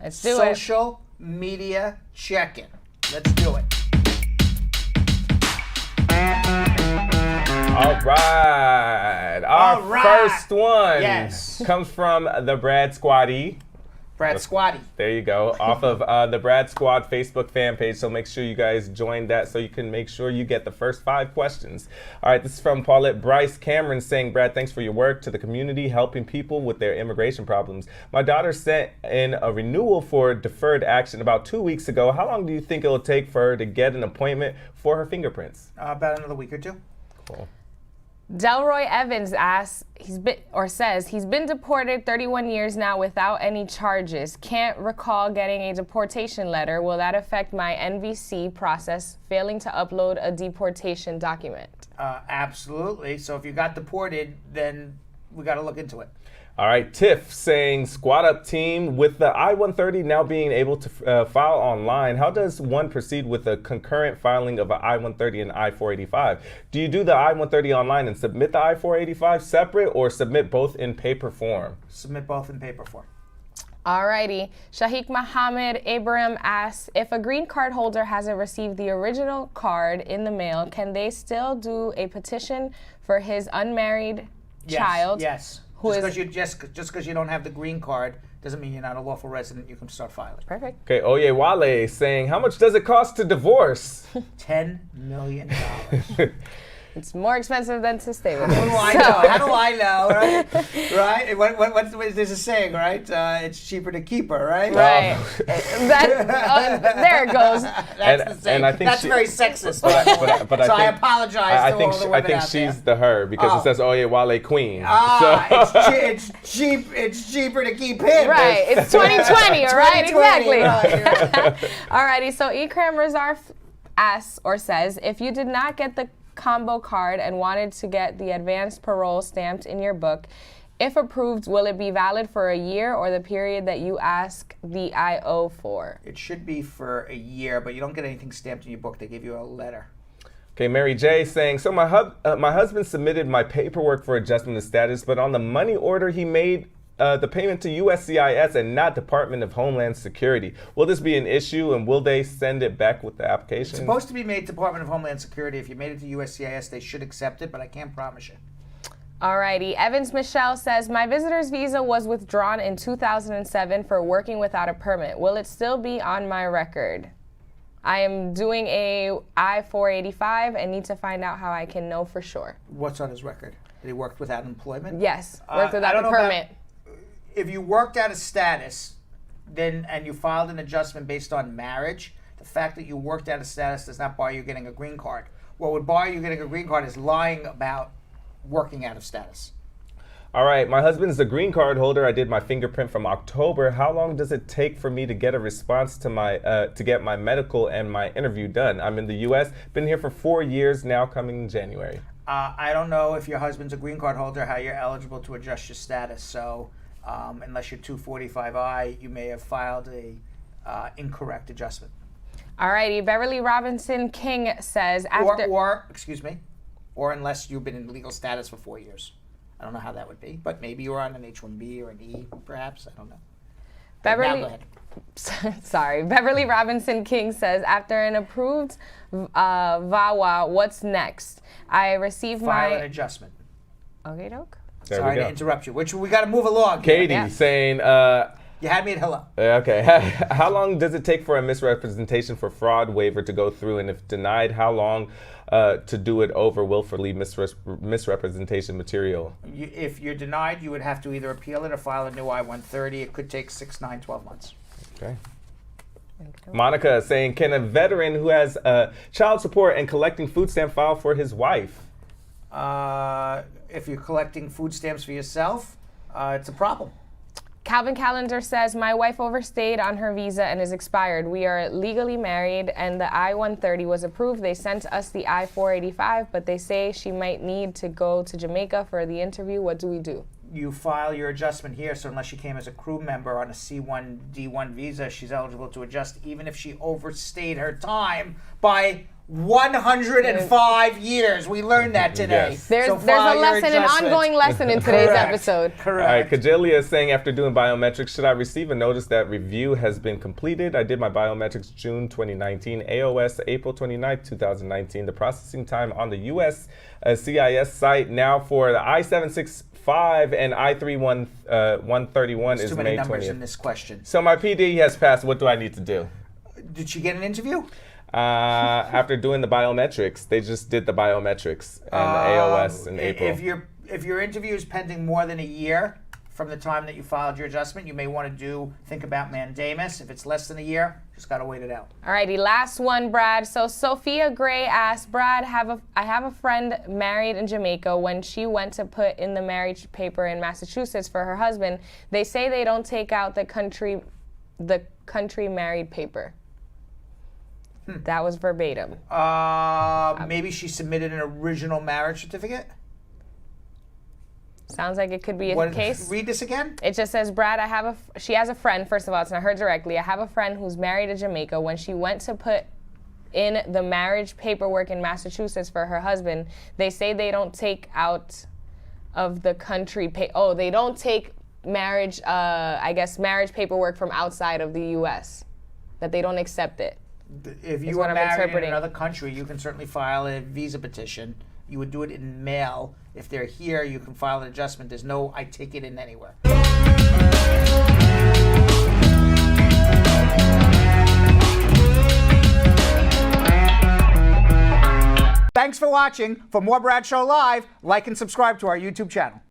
Let's do it. Social media check-in. Let's do it. All right. Our first one comes from the Brad Squatty. Brad Squatty. There you go. Off of the Brad Squad Facebook fan page. So make sure you guys join that so you can make sure you get the first 5 questions. All right. This is from Paulette Bryce Cameron saying, Brad, thanks for your work to the community, helping people with their immigration problems. My daughter sent in a renewal for deferred action about 2 weeks ago. How long do you think it'll take for her to get an appointment for her fingerprints? About another week or 2. Cool. Delroy Evans asks, says he's been deported 31 years now without any charges. Can't recall getting a deportation letter. Will that affect my NVC process, failing to upload a deportation document? Absolutely. So if you got deported, then we got to look into it. All right, Tiff saying, squad up team, with the I-130 now being able to file online, how does one proceed with the concurrent filing of an I-130 and I-485? Do you do the I-130 online and submit the I-485 separate, or submit both in paper form? Submit both in paper form. Alrighty. Shahiq Mohammed Abraham asks, if a green card holder hasn't received the original card in the mail, can they still do a petition for his unmarried child? Yes. Just because you don't have the green card doesn't mean you're not a lawful resident. You can start filing. Perfect. Okay, Oye Wale saying, how much does it cost to divorce? $10 million. It's more expensive than to stay with How do I know? How do I know? Right? Right? There's a saying, right? It's cheaper to keep her, right? Right. There it goes. That's the saying. And I think that's very sexist. But I apologize to all the women I think out there. she's the her because it says Oye Wale Queen. It's cheap. It's cheaper to keep him. Right. It's 2020, all right? 2020, Exactly. Right. Alrighty. So Ikram Razar asks or says, if you did not get the combo card and wanted to get the advanced parole stamped in your book, if approved, will it be valid for a year or the period that you ask the IO for? It should be for a year, but you don't get anything stamped in your book. They give you a letter. Okay, Mary J saying, so my husband submitted my paperwork for adjustment of status, but on the money order he made the payment to USCIS and not Department of Homeland Security. Will this be an issue, and will they send it back with the application? It's supposed to be made to Department of Homeland Security. If you made it to USCIS, they should accept it, but I can't promise you. Alrighty. Evans Michelle says, my visitor's visa was withdrawn in 2007 for working without a permit. Will it still be on my record? I am doing a I-485 and need to find out how I can know for sure. What's on his record? That he worked without employment? Yes, worked without a permit. If you worked out of status, and you filed an adjustment based on marriage, the fact that you worked out of status does not bar you getting a green card. What would bar you getting a green card is lying about working out of status. All right, my husband is a green card holder. I did my fingerprint from October. How long does it take for me to get a response to my to get my medical and my interview done? I'm in the U.S., been here for 4 years now, coming in January. I don't know if your husband's a green card holder, how you're eligible to adjust your status. So unless you're 245I, you may have filed a incorrect adjustment. Alrighty, Beverly Robinson King says, after... Or unless you've been in legal status for 4 years. I don't know how that would be, but maybe you were on an H-1B or an E, perhaps. I don't know. Beverly, now go ahead. Sorry. Beverly Robinson King says, after an approved VAWA, what's next? I received File an adjustment. Okay, doke. Sorry to interrupt you. We got to move along. Katie saying... you had me at hello. Okay. How long does it take for a misrepresentation for fraud waiver to go through? And if denied, how long to do it over willfully misrepresentation material? If you're denied, you would have to either appeal it or file a new I-130. It could take 6, 9, 12 months. Okay. Monica saying, can a veteran who has child support and collecting food stamp file for his wife? If you're collecting food stamps for yourself, it's a problem. Calvin Calendar says, my wife overstayed on her visa and is expired. We are legally married and the I-130 was approved. They sent us the I-485, but they say she might need to go to Jamaica for the interview. What do we do? You file your adjustment here, so unless she came as a crew member on a C1, D1 visa, she's eligible to adjust even if she overstayed her time by 105 years. We learned that today. Yes. There's So a file your lesson, an adjustment. ongoing lesson in today's Correct. episode. All right, Correct. Kajelia is saying, after doing biometrics, should I receive a notice that review has been completed? I did my biometrics June 2019, AOS April 29th, 2019. The processing time on the USCIS site now for the I-765 and I-131 There's is too many May numbers 20th. in this question. So my PD has passed. What do I need to do? Did she get an interview? After doing the biometrics, they just did the biometrics and AOS in April. If your interview is pending more than a year from the time that you filed your adjustment, you may want to think about mandamus. If it's less than a year, just got to wait it out. Alrighty, last one, Brad. So Sophia Gray asked, Brad, I have a friend married in Jamaica. When she went to put in the marriage paper in Massachusetts for her husband, they say they don't take out the country married paper. That was verbatim. Maybe she submitted an original marriage certificate. Sounds like it could be a case. Read this again. It just says, Brad, she has a friend, first of all, it's not her directly. I have a friend who's married in Jamaica. When she went to put in the marriage paperwork in Massachusetts for her husband, they say they don't take out of the country, they don't take marriage, marriage paperwork from outside of the U.S., that they don't accept it. If you are married in another country, you can certainly file a visa petition. You would do it in mail. If they're here, you can file an adjustment. There's no I take it in anywhere. Thanks for watching. For more Brad Show Live, like and subscribe to our YouTube channel.